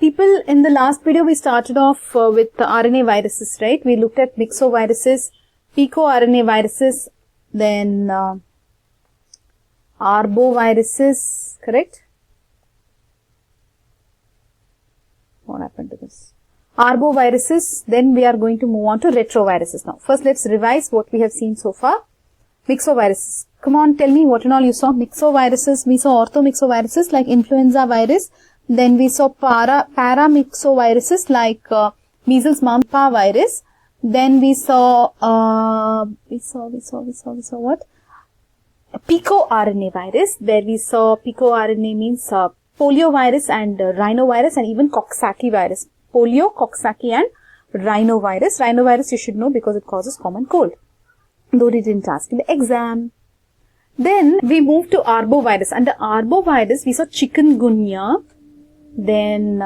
People, in the last video we started off with the RNA viruses, right? We looked at myxoviruses, picoRNA viruses, then arboviruses, correct? What happened to this? Arboviruses, then we are going to move on to retroviruses now. First, let's revise what we have seen so far. Myxoviruses. Come on, tell me what and all you saw. Myxoviruses, we saw orthomyxoviruses like influenza virus. Then we saw paramyxoviruses like measles, mumps, virus. Then we saw what? Pico-RNA virus, where we saw pico-RNA means poliovirus and rhinovirus and even Coxsackie virus. Polio, Coxsackie and rhinovirus. Rhinovirus you should know because it causes common cold, though it didn't ask in the exam. Then we moved to arbovirus. Under arbovirus we saw chikungunya, then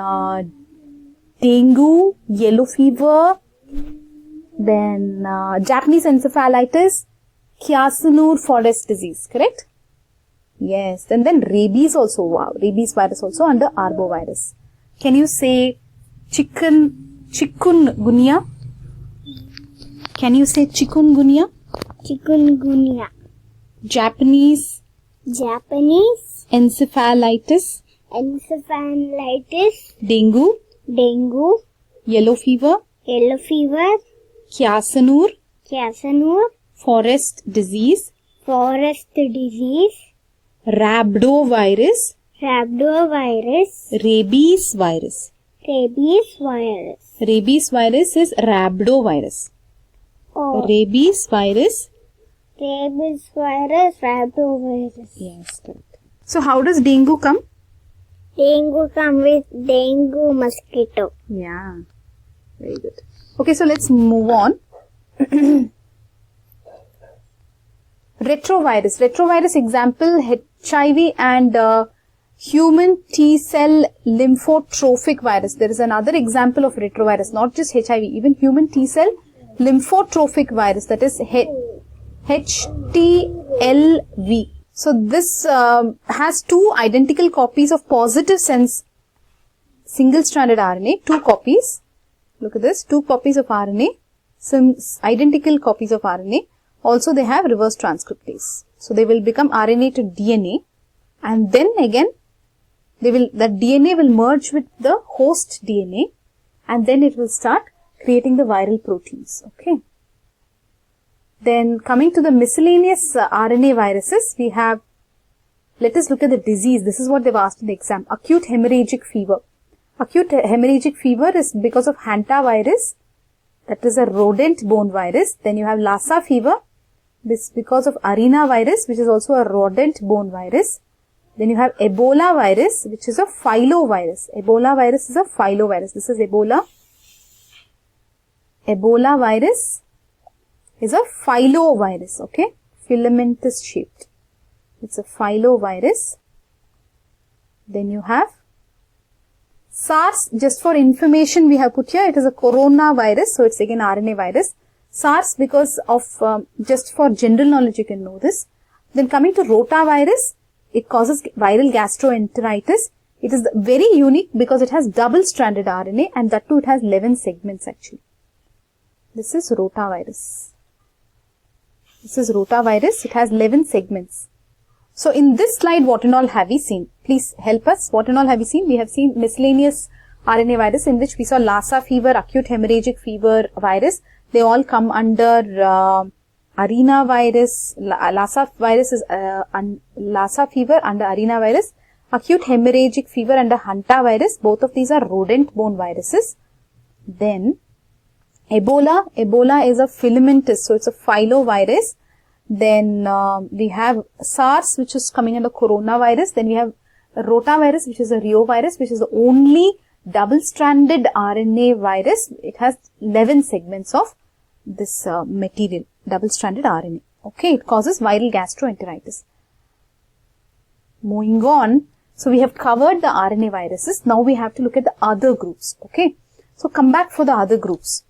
dengue, yellow fever, then Japanese encephalitis, Kiasunur forest disease, correct? Yes, and then rabies also. Wow, rabies virus also under arbovirus. Can you say chikungunya? Can you say chikungunya? Chikungunya. Japanese encephalitis, dengue, yellow fever, Kiasunur, forest disease, rhabdovirus, rabies virus. Rabies virus is rhabdovirus. Oh. Rabies virus. Rhabdovirus. Yes, correct. So how does dengue come? Dengue come with dengue mosquito. Yeah, very good. Okay, so let's move on. Retrovirus. Retrovirus example, HIV and human T-cell lymphotrophic virus. There is another example of retrovirus, not just HIV, even human T-cell lymphotrophic virus, that is HTLV. So this has two identical copies of positive sense single-stranded RNA, two copies. Look at this, two copies of RNA, some identical copies of RNA. Also they have reverse transcriptase. So they will become RNA to DNA, and then again that DNA will merge with the host DNA, and then it will start creating the viral proteins. Okay. Then coming to the miscellaneous RNA viruses, we have, let us look at the disease. This is what they've asked in the exam. Acute hemorrhagic fever. Acute hemorrhagic fever is because of hantavirus, that is a rodent borne virus. Then you have Lassa fever. This is because of arenavirus, which is also a rodent borne virus. Then you have Ebola virus, which is a filovirus. Ebola virus is a filovirus. This is Ebola. Ebola virus is a filovirus, okay? Filamentous shaped. It's a filovirus. Then you have SARS, just for information we have put here, it is a coronavirus, so it's again RNA virus. SARS because of, just for general knowledge you can know this. Then coming to Rota virus, it causes viral gastroenteritis. It is very unique because it has double-stranded RNA, and that too it has 11 segments actually. This is Rota virus. This is Rota virus. It has 11 segments. So in this slide, what and all have we seen? Please help us. What and all have we seen? We have seen miscellaneous RNA virus, in which we saw Lassa fever, acute hemorrhagic fever virus. They all come under arenavirus. Lassa virus is Lassa fever under arenavirus. Acute hemorrhagic fever under hantavirus. Both of these are rodent-borne viruses. Then Ebola. Ebola is a filamentous, so it's a filovirus. Then we have SARS, which is coming under coronavirus. Then we have rotavirus, which is a reovirus, which is the only double-stranded RNA virus. It has 11 segments of this material, double-stranded RNA. Okay, it causes viral gastroenteritis. Moving on, so we have covered the RNA viruses. Now we have to look at the other groups. Okay, so come back for the other groups.